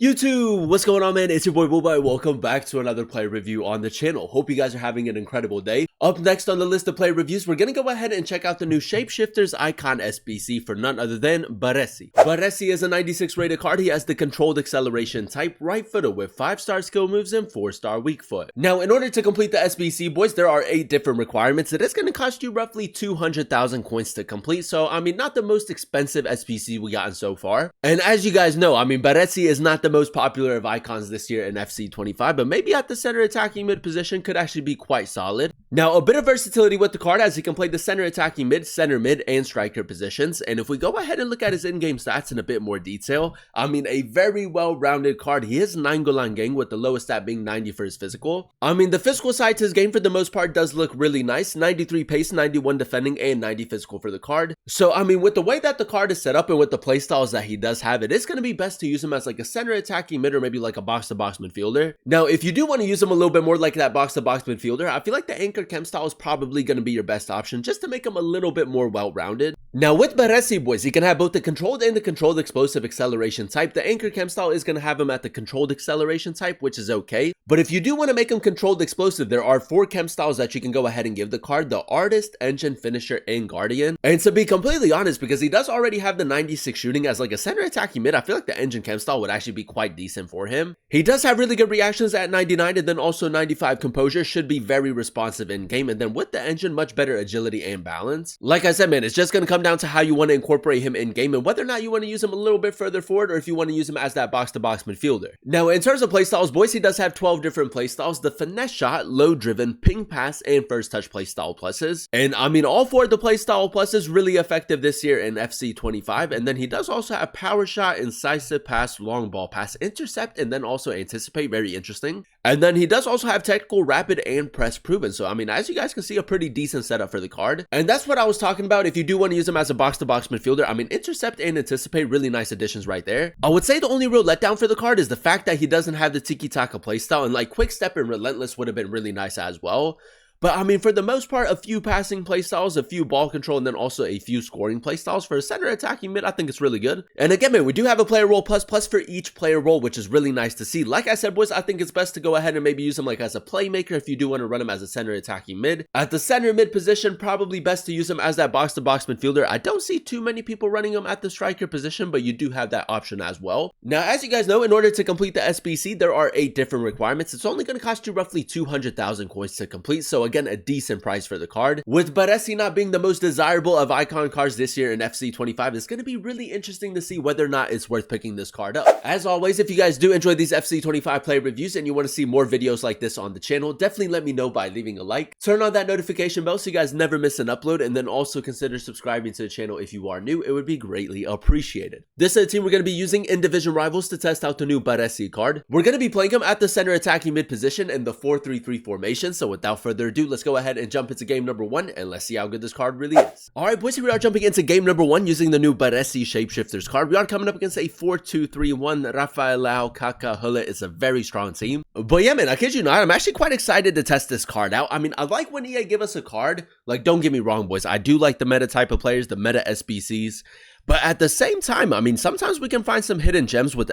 YouTube, what's going on, man? It's your boy Boba. Welcome back to another player review on the channel. Hope you guys are having an incredible day. Up next on the list of player reviews, we're gonna go ahead and check out the new Shapeshifters Icon SBC for none other than Baresi. Baresi is a 96 rated card. He has the controlled acceleration type, right footer with 5-star skill moves and 4-star weak foot. Now, in order to complete the SBC, boys, there are 8 different requirements. It is gonna cost you roughly 200,000 coins to complete. So, I mean, not the most expensive SBC we gotten so far. And as you guys know, I mean, Baresi is not the most popular of icons this year in FC25, but maybe at the center attacking mid position could actually be quite solid. Now, a bit of versatility with the card as he can play the center attacking mid, center mid, and striker positions. And if we go ahead and look at his in-game stats in a bit more detail, I mean, a very well-rounded card. He is 9 goal line gang with the lowest stat being 90 for his physical. I mean, the physical side to his game for the most part does look really nice. 93 pace, 91 defending, and 90 physical for the card. So, I mean, with the way that the card is set up and with the playstyles that he does have, it is going to be best to use him as like a center attacking mid or maybe like a box-to-box midfielder. Now, if you do want to use him a little bit more like that box-to-box midfielder, I feel like the anchor chem style is probably going to be your best option just to make him a little bit more well-rounded. Now, with Baresi, boys, he can have both the controlled and the controlled explosive acceleration type. The anchor chem style is going to have him at the controlled acceleration type, which is okay. But if you do want to make him controlled explosive, there are 4 chem styles that you can go ahead and give the card: the Artist, Engine, Finisher, and Guardian. And to be completely honest, because he does already have the 96 shooting as like a center attacking mid, I feel like the Engine chem style would actually be quite decent for him. He does have really good reactions at 99 and then also 95 composure, should be very responsive in game. And then with the Engine, much better agility and balance. Like I said, man, it's just going to come down to how you want to incorporate him in game and whether or not you want to use him a little bit further forward or if you want to use him as that box-to-box midfielder. Now, in terms of playstyles, boys, he does have 12 different playstyles: the finesse shot, low driven, ping pass, and first touch playstyle pluses. And I mean, all 4 of the playstyle pluses really effective this year in FC25. And then he does also have power shot, incisive pass, long ball pass, intercept, and then also anticipate. Very interesting. And then he does also have technical, rapid, and press proven. So I mean, as you guys can see, a pretty decent setup for the card. And that's what I was talking about. If you do want to use him as a box-to-box midfielder, I mean, intercept and anticipate, really nice additions right there. I would say the only real letdown for the card is the fact that he doesn't have the tiki-taka playstyle, and like quick step and relentless would have been really nice as well. But I mean, for the most part, a few passing playstyles, a few ball control, and then also a few scoring playstyles for a center attacking mid, I think it's really good. And again, man, we do have a player role plus for each player role, which is really nice to see. Like I said, boys, I think it's best to go ahead and maybe use him like as a playmaker if you do want to run him as a center attacking mid. At the center mid position, probably best to use him as that box-to-box midfielder. I don't see too many people running him at the striker position, but you do have that option as well. Now, as you guys know, in order to complete the SBC, there are 8 different requirements. It's only going to cost you roughly 200,000 coins to complete. So again, a decent price for the card. With Baresi not being the most desirable of icon cards this year in FC25, it's going to be really interesting to see whether or not it's worth picking this card up. As always, if you guys do enjoy these FC25 player reviews and you want to see more videos like this on the channel, definitely let me know by leaving a like. Turn on that notification bell so you guys never miss an upload, and then also consider subscribing to the channel if you are new. It would be greatly appreciated. This is a team we're going to be using in Division Rivals to test out the new Baresi card. We're going to be playing him at the center attacking mid position in the 4-3-3 formation. So without further ado, let's go ahead and jump into game number 1 and let's see how good this card really is. Alright, boys, here we are jumping into game number 1 using the new Baresi Shapeshifters card. We are coming up against a 4-2-3-1 Rafael Kaka Hullet. It's a very strong team. But yeah, man, I kid you not, I'm actually quite excited to test this card out. I mean, I like when EA give us a card. Like, don't get me wrong, boys, I do like the meta type of players, the meta SBCs. But at the same time, I mean, sometimes we can find some hidden gems with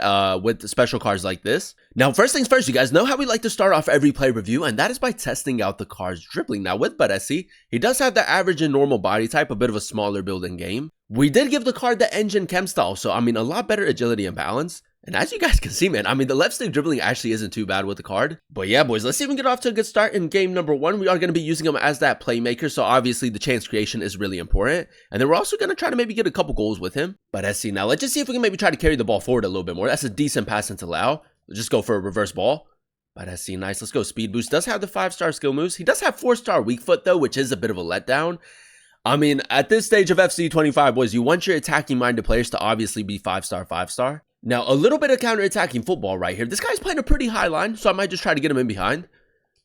special cards like this. Now, first things first, you guys know how we like to start off every play review, and that is by testing out the card's dribbling. Now, with Baresi, he does have the average and normal body type, a bit of a smaller build in game. We did give the card the Engine chem style, so I mean, a lot better agility and balance. And as you guys can see, man, I mean, the left stick dribbling actually isn't too bad with the card. But yeah, boys, let's see if we can get off to a good start in game number 1. We are going to be using him as that playmaker, so obviously the chance creation is really important. And then we're also going to try to maybe get a couple goals with him. But let's see. Now, let's just see if we can maybe try to carry the ball forward a little bit more. That's a decent pass into Lau. Let's just go for a reverse ball. But let's see. Nice. Let's go speed boost. Does have the 5-star skill moves. He does have 4-star weak foot, though, which is a bit of a letdown. I mean, at this stage of FC25, boys, you want your attacking-minded players to obviously be 5-star, 5-star. Now, a little bit of counter-attacking football right here. This guy's playing a pretty high line, so I might just try to get him in behind.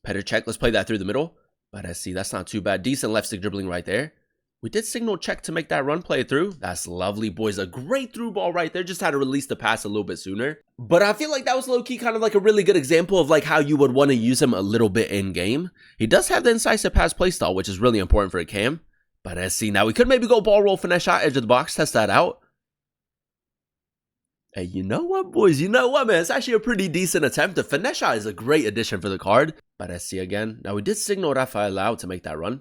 Petr check. Let's play that through the middle. But let's see. That's not too bad. Decent left stick dribbling right there. We did signal check to make that run play through. That's lovely, boys. A great through ball right there. Just had to release the pass a little bit sooner. But I feel like that was low-key kind of like a really good example of like how you would want to use him a little bit in-game. He does have the incisive pass playstyle, which is really important for a cam. But let's see. Now, we could maybe go ball roll, finesse shot, edge of the box, test that out. Hey, you know what, boys? You know what, man? It's actually a pretty decent attempt. The finesse shot is a great addition for the card. Baresi again. Now, we did signal Rafael out to make that run.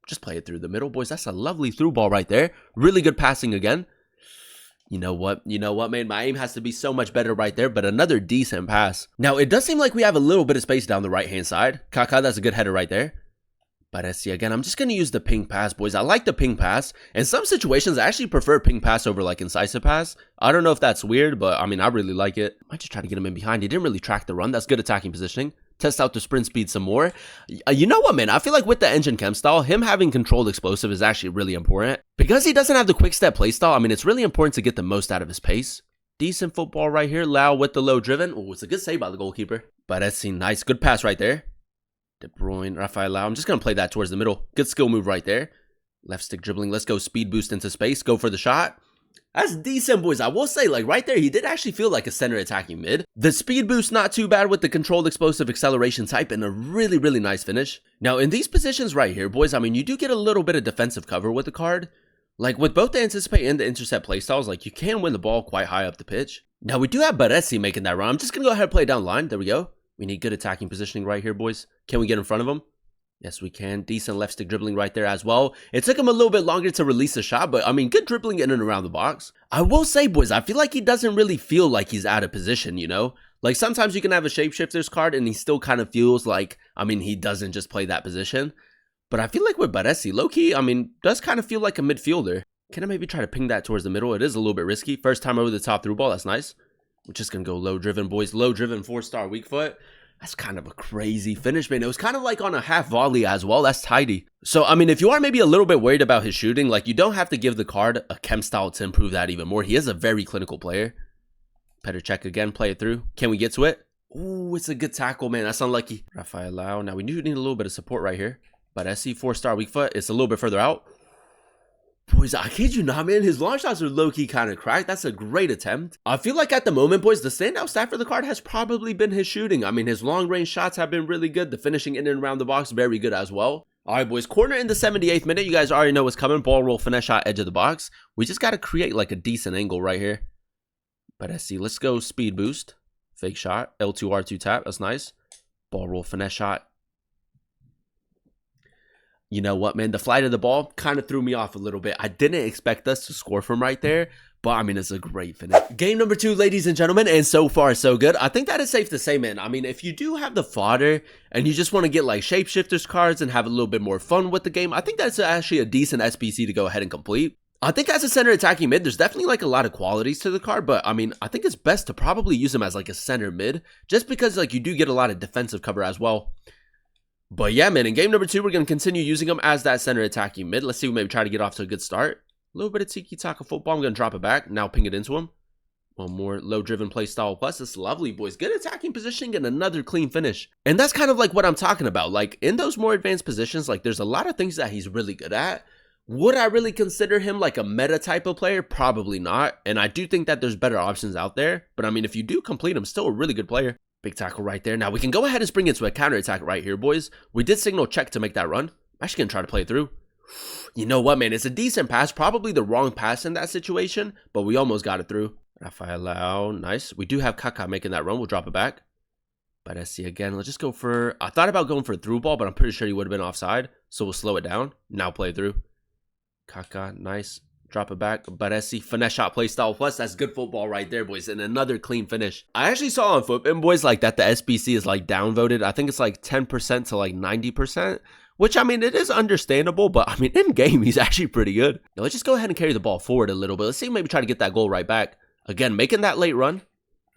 Just play it through the middle, boys. That's a lovely through ball right there. Really good passing again. You know what? You know what, man? My aim has to be so much better right there, but another decent pass. Now, it does seem like we have a little bit of space down the right-hand side. Kaká, that's a good header right there. Baresi again. I'm just going to use the ping pass, boys. I like the ping pass. In some situations, I actually prefer ping pass over like incisive pass. I don't know if that's weird, but I mean, I really like it. Might just try to get him in behind. He didn't really track the run. That's good attacking positioning. Test out the sprint speed some more. You know what, man? I feel like with the engine chem style, him having controlled explosive is actually really important. Because he doesn't have the quick step play style, I mean, it's really important to get the most out of his pace. Decent football right here. Lau with the low driven. Oh, it's a good save by the goalkeeper. Baresi, nice. Good pass right there. De Bruyne, Rafael. I'm just going to play that towards the middle. Good skill move right there. Left stick dribbling. Let's go speed boost into space. Go for the shot. That's decent, boys. I will say, like, right there, he did actually feel like a center attacking mid. The speed boost, not too bad with the controlled explosive acceleration type and a really, really nice finish. Now, in these positions right here, boys, I mean, you do get a little bit of defensive cover with the card. Like, with both the anticipate and the intercept playstyles, like, you can win the ball quite high up the pitch. Now, we do have Baresi making that run. I'm just going to go ahead and play down line. There we go. We need good attacking positioning right here, boys. Can we get in front of him? Yes, we can. Decent left stick dribbling right there as well. It took him a little bit longer to release the shot, but I mean, good dribbling in and around the box. I will say, boys, I feel like he doesn't really feel like he's out of position, you know? Like, sometimes you can have a Shapeshifters card and he still kind of feels like, I mean, he doesn't just play that position. But I feel like with Baresi, low-key, I mean, does kind of feel like a midfielder. Can I maybe try to ping that towards the middle? It is a little bit risky. First time over the top through ball. That's nice. We're just going to go low driven, boys. Low driven, 4-star weak foot. That's kind of a crazy finish, man. It was kind of like on a half volley as well. That's tidy. So, I mean, if you are maybe a little bit worried about his shooting, like, you don't have to give the card a chem style to improve that even more. He is a very clinical player. Better check again. Play it through. Can we get to it? Ooh, it's a good tackle, man. That's unlucky. Rafael Lau. Now, we do need a little bit of support right here. But SC 4-star weak foot. It's a little bit further out. Boys, I kid you not, man. His long shots are low-key kind of cracked. That's a great attempt. I feel like at the moment, boys, the standout stat for the card has probably been his shooting. I mean, his long-range shots have been really good. The finishing in and around the box, very good as well. All right, boys, corner in the 78th minute. You guys already know what's coming. Ball roll, finesse shot, edge of the box. We just got to create like a decent angle right here. But let's see. Let's go speed boost. Fake shot. L2, R2 tap. That's nice. Ball roll, finesse shot. You know what, man? The flight of the ball kind of threw me off a little bit. I didn't expect us to score from right there, but I mean, it's a great finish. Game number 2, ladies and gentlemen, and so far, so good. I think that is safe to say, man. I mean, if you do have the fodder and you just want to get like Shapeshifters cards and have a little bit more fun with the game, I think that's actually a decent SBC to go ahead and complete. I think as a center attacking mid, there's definitely like a lot of qualities to the card, but I mean, I think it's best to probably use him as like a center mid, just because like you do get a lot of defensive cover as well. But yeah, man, in game number 2, we're going to continue using him as that center attacking mid. Let's see, we maybe try to get off to a good start. A little bit of tiki-taka football. I'm going to drop it back. Now ping it into him. One more low-driven play style plus. It's lovely, boys. Good attacking positioning and another clean finish. And that's kind of like what I'm talking about. Like, in those more advanced positions, like, there's a lot of things that he's really good at. Would I really consider him like a meta type of player? Probably not. And I do think that there's better options out there. But I mean, if you do complete him, still a really good player. Big tackle right there. Now, we can go ahead and spring into a counter attack right here, boys. We did signal check to make that run. I'm actually going to try to play it through. You know what, man? It's a decent pass. Probably the wrong pass in that situation, but we almost got it through. Rafael Lau. Nice. We do have Kaká making that run. We'll drop it back. But I see again. Let's just go for... I thought about going for a through ball, but I'm pretty sure he would have been offside. So we'll slow it down. Now play it through. Kaká. Nice. Drop it back. Baresi, finesse shot play style plus. That's good football right there, boys. And another clean finish. I actually saw on Footbin, boys, like that the SBC is like downvoted. I think it's like 10% to like 90%. Which, I mean, it is understandable. But, I mean, in game, he's actually pretty good. Now, let's just go ahead and carry the ball forward a little bit. Let's see, maybe try to get that goal right back. Again, making that late run.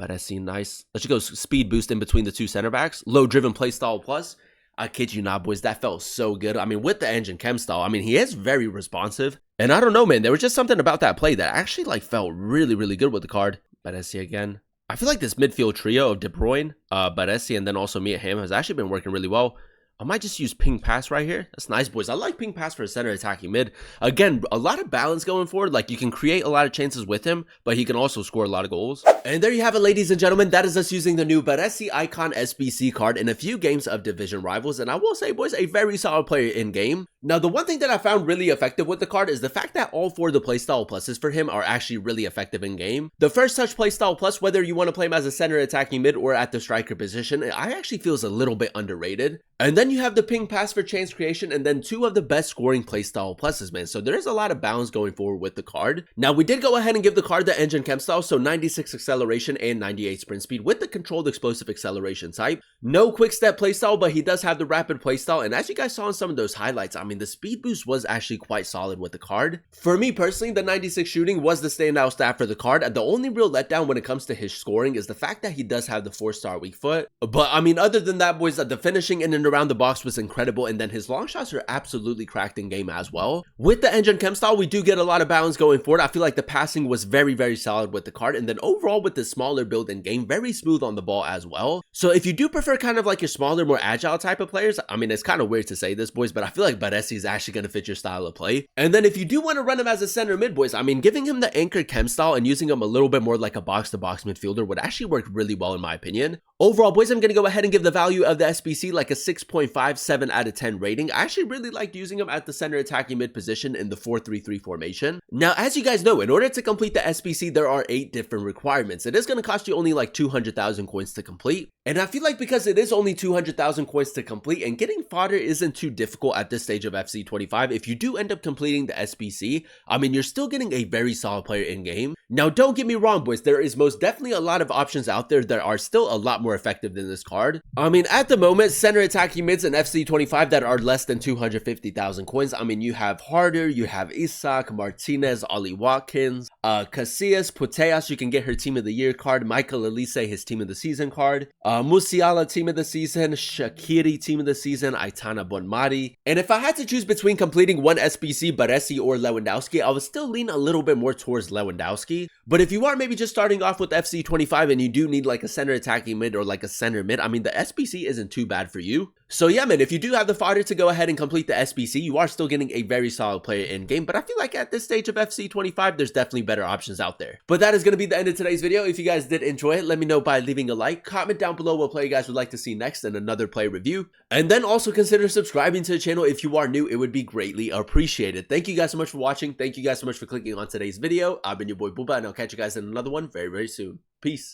Baresi, nice. Let's just go speed boost in between the two center backs. Low driven play style plus. I kid you not, boys. That felt so good. I mean, with the engine chem style, I mean, he is very responsive. And I don't know, man. There was just something about that play that actually, like, felt really, really good with the card. Baresi again. I feel like this midfield trio of De Bruyne, Baresi, and then also Mia Hamm has actually been working really well. I might just use ping pass right here. That's nice, boys. I like ping pass for a center attacking mid. Again, a lot of balance going forward. Like, you can create a lot of chances with him, but he can also score a lot of goals. And there you have it, ladies and gentlemen. That is us using the new Baresi Icon SBC card in a few games of Division Rivals. And I will say, boys, a very solid player in game. Now, the one thing that I found really effective with the card is the fact that all 4 of the playstyle pluses for him are actually really effective in game. The first touch playstyle plus, whether you want to play him as a center attacking mid or at the striker position, I actually feels a little bit underrated. And then you have the ping pass for chance creation, and then 2 of the best scoring playstyle pluses, man. So there is a lot of balance going forward with the card. Now, we did go ahead and give the card the engine chem style, so 96 acceleration and 98 sprint speed with the controlled explosive acceleration type. No quick step playstyle, but he does have the rapid playstyle, and as you guys saw in some of those highlights, I mean, the speed boost was actually quite solid with the card. For me personally, the 96 shooting was the standout stat for the card, and the only real letdown when it comes to his scoring is the fact that he does have the 4-star weak foot. But I mean, other than that, boys, the finishing in and around the box was incredible, and then his long shots are absolutely cracked in game as well. With the engine chem style, we do get a lot of balance going forward. I feel like the passing was very, very solid with the card, and then overall with the smaller build in game, very smooth on the ball as well. So if you do prefer kind of like your smaller, more agile type of players, I mean, it's kind of weird to say this, boys, but I feel like Baresi is actually going to fit your style of play. And then if you do want to run him as a center mid, boys, I mean, giving him the anchor chem style and using him a little bit more like a box-to-box midfielder would actually work really well in my opinion. Overall, boys, I'm going to go ahead and give the value of the SBC like a 6.57 out of 10 rating. I actually really liked using him at the center attacking mid position in the 4-3-3 formation. Now, as you guys know, in order to complete the SBC, there are 8 different requirements. It is going to cost you only like 200,000 coins to complete. And I feel like because it is only 200,000 coins to complete and getting fodder isn't too difficult at this stage of FC25, if you do end up completing the SBC, I mean, you're still getting a very solid player in game. Now, don't get me wrong, boys, there is most definitely a lot of options out there that are still a lot more effective than this card. I mean, at the moment, center attacking mids in FC25 that are less than 250,000 coins. I mean, you have Harder, you have Isak, Martinez, Ollie Watkins, Casillas, Puteas, you can get her team of the year card, Michael Elise, his team of the season card, Musiala team of the season, Shaqiri team of the season, Aitana Bonmati. And if I had to choose between completing one SBC, Baresi or Lewandowski, I would still lean a little bit more towards Lewandowski. But if you are maybe just starting off with FC25 and you do need like a center attacking mid or like a center mid, I mean, the SBC isn't too bad for you. So yeah, man, if you do have the fodder to go ahead and complete the SBC, you are still getting a very solid player in game. But I feel like at this stage of FC25, there's definitely better options out there. But that is going to be the end of today's video. If you guys did enjoy it, let me know by leaving a like. Comment down below what player you guys would like to see next in another play review. And then also consider subscribing to the channel if you are new. It would be greatly appreciated. Thank you guys so much for watching. Thank you guys so much for clicking on today's video. I've been your boy Booba, and I'll catch you guys in another one very, very soon. Peace.